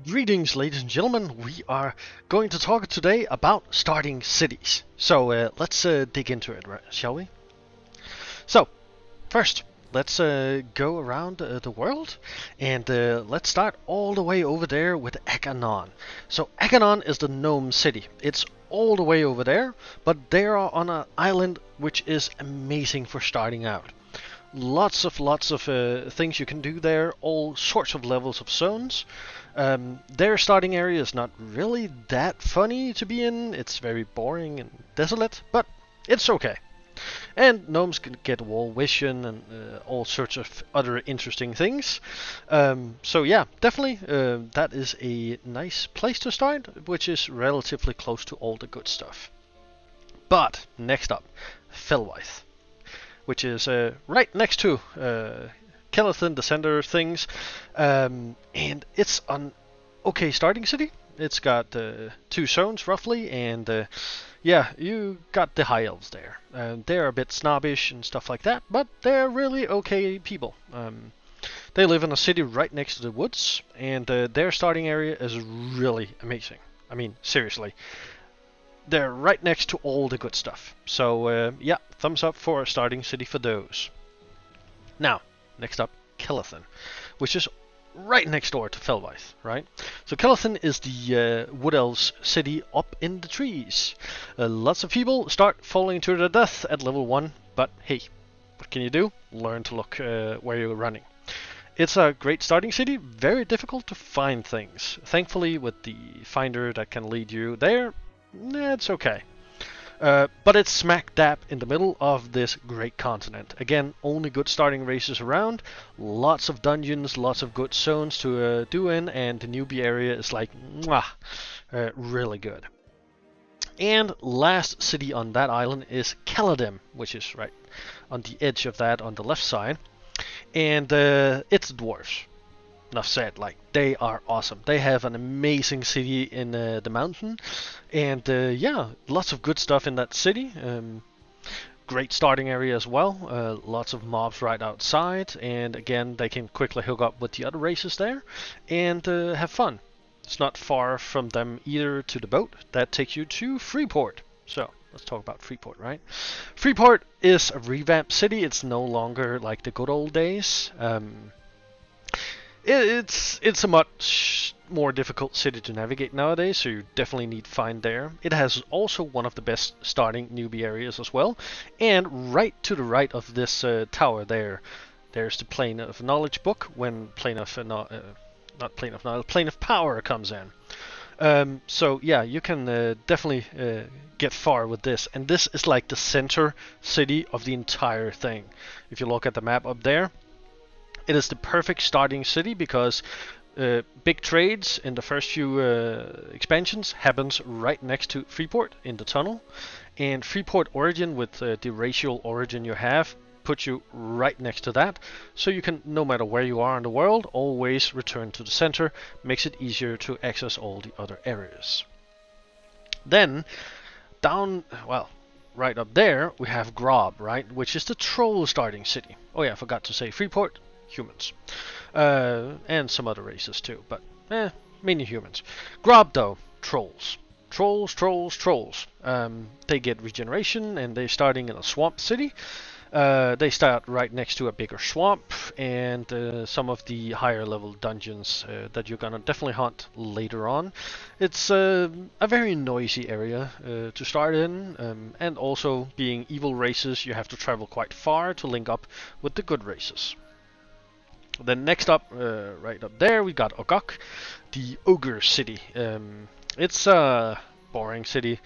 Greetings, ladies and gentlemen. We are going to talk today about starting cities. So let's dig into it, shall we? So, first, let's go around the world and let's start all the way over there with Aganon. So, Aganon is the gnome city. It's all the way over there, but they are on an island which is amazing for starting out. Lots of things you can do there, all sorts of levels of zones. Their starting area is not really that funny to be in. It's very boring and desolate, but it's okay. And gnomes can get wall vision and all sorts of other interesting things. So yeah, definitely that is a nice place to start, which is relatively close to all the good stuff. But next up, Fellwith, which is right next to Kelon, the center things, and it's an okay starting city. It's got two zones roughly, and yeah, you got the high elves there. They're a bit snobbish and stuff like that, but they're really okay people. They live in a city right next to the woods, and their starting area is really amazing. I mean, seriously. They're right next to all the good stuff. So yeah, thumbs up for a starting city for those. Now, next up, Kelon, which is right next door to Fellwith, right? So Kelon is the Wood Elves city up in the trees. Lots of people start falling to their death at level 1, but hey, what can you do? Learn to look where you're running. It's a great starting city, very difficult to find things. Thankfully, with the finder that can lead you there, it's okay. But it's smack dab in the middle of this great continent. Again, only good starting races around, lots of dungeons, lots of good zones to do in, and the newbie area is like, mwah, really good. And last city on that island is Calidem, which is right on the edge of that on the left side. And it's dwarves. Enough said, like, they are awesome. They have an amazing city in the mountain, and yeah, lots of good stuff in that city. Great starting area as well. Lots of mobs right outside, and again, they can quickly hook up with the other races there and have fun. It's not far from them either to the boat that takes you to Freeport. So let's talk about Freeport, right? Freeport is a revamped city. It's no longer like the good old days. It's a much more difficult city to navigate nowadays, so you definitely need find there. It has also one of the best starting newbie areas as well, and right to the right of this tower there's the Plane of Knowledge book when Plane of not Plane of Knowledge, Plane of Power comes in. So yeah, you can definitely get far with this, and this is like the center city of the entire thing. If you look at the map up there, it is the perfect starting city because big trades in the first few expansions happens right next to Freeport in the tunnel, and Freeport origin with the racial origin you have puts you right next to that, so you can, no matter where you are in the world, always return to the center. Makes it easier to access all the other areas. Then down, well, right up there we have Grob, right, which is the troll starting city. Oh yeah, I forgot to say Freeport, humans, and some other races too, but mainly humans. Grob though, trolls. Trolls. They get regeneration, and they're starting in a swamp city. They start right next to a bigger swamp, and some of the higher level dungeons that you're gonna definitely hunt later on. It's a very noisy area to start in, and also being evil races, you have to travel quite far to link up with the good races. Then next up, right up there, we got Ocock, the ogre city. It's a boring city.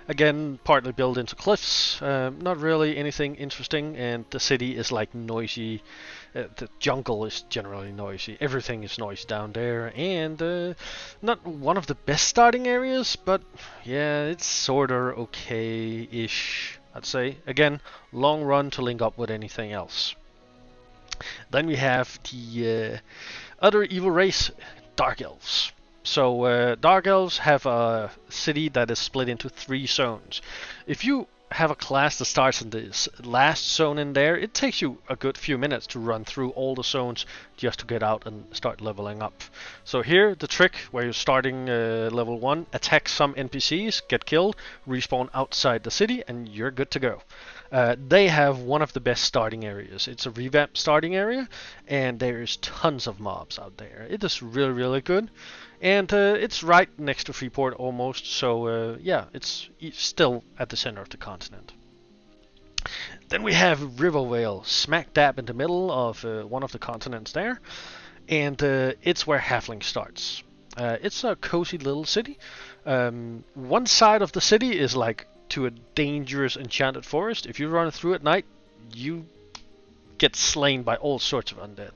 Again, partly built into cliffs. Not really anything interesting, and the city is like noisy. The jungle is generally noisy. Everything is noisy down there, and not one of the best starting areas, but yeah, it's sorta okay-ish, I'd say. Again, long run to link up with anything else. Then we have the other evil race, Dark Elves. So Dark Elves have a city that is split into 3 zones. If you have a class that starts in the last zone in there, it takes you a good few minutes to run through all the zones just to get out and start leveling up. So here, the trick where you're starting level 1, attack some NPCs, get killed, respawn outside the city, and you're good to go. They have one of the best starting areas. It's a revamped starting area, and there's tons of mobs out there. It is really, really good. And it's right next to Freeport almost, so yeah, it's still at the center of the continent. Then we have Rivervale, smack dab in the middle of one of the continents there, and it's where Halfling starts. It's a cozy little city. One side of the city is like to a dangerous enchanted forest. If you run through at night, you get slain by all sorts of undead.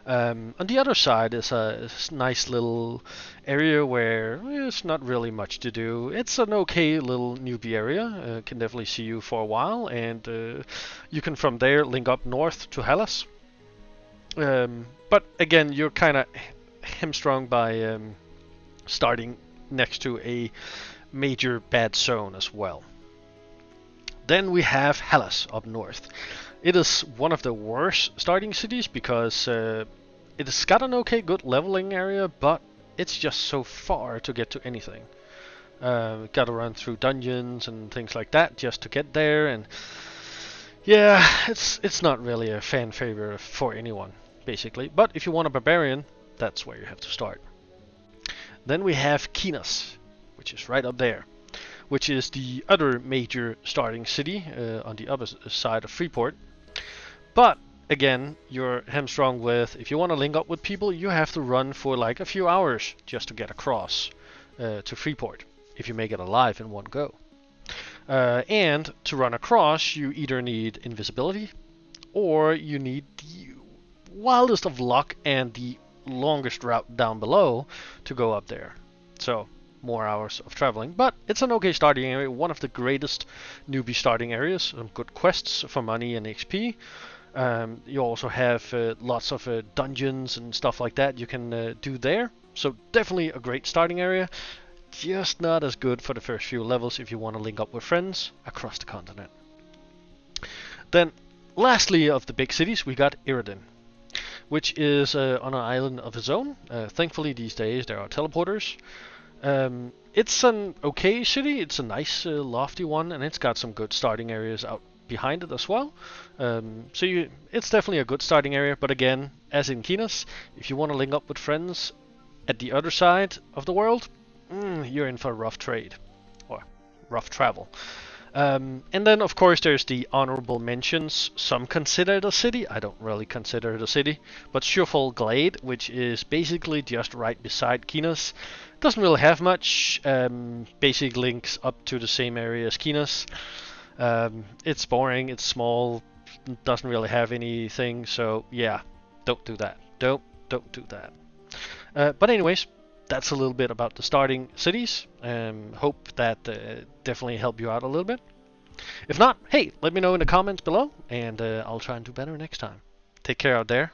On the other side is a nice little area where there's not really much to do. It's an okay little newbie area. Can definitely see you for a while, and you can from there link up north to Halas. But again, you're kind of hamstrung by starting next to a major bad zone as well. Then we have Halas up north. It is one of the worst starting cities because it's got an okay good leveling area, but it's just so far to get to anything. Gotta run through dungeons and things like that just to get there, and yeah, it's not really a fan favorite for anyone, basically. But if you want a barbarian, that's where you have to start. Then we have Kyne, which is right up there, which is the other major starting city on the other side of Freeport. But again, you're hamstrung with, if you want to link up with people, you have to run for like a few hours just to get across to Freeport, if you make it alive in one go. And to run across, you either need invisibility, or you need the wildest of luck and the longest route down below to go up there. So more hours of traveling, but it's an okay starting area, one of the greatest newbie starting areas. Some good quests for money and XP. You also have lots of dungeons and stuff like that you can do there. So definitely a great starting area. Just not as good for the first few levels if you want to link up with friends across the continent. Then lastly of the big cities, we got Reiden, which is on an island of its own. Thankfully these days there are teleporters. It's an okay city. It's a nice lofty one, and it's got some good starting areas out behind it as well. It's definitely a good starting area, but again, as in Kyne, if you want to link up with friends at the other side of the world, you're in for a rough trade, or rough travel. And then of course there's the honorable mentions. Some consider it a city, I don't really consider it a city, but Glade, which is basically just right beside Kyne, doesn't really have much, basically links up to the same area as Kyne. It's boring, it's small, doesn't really have anything, so yeah, don't do that. Don't do that. But anyways, that's a little bit about the starting cities. Hope that definitely helped you out a little bit. If not, hey, let me know in the comments below, and I'll try and do better next time. Take care out there.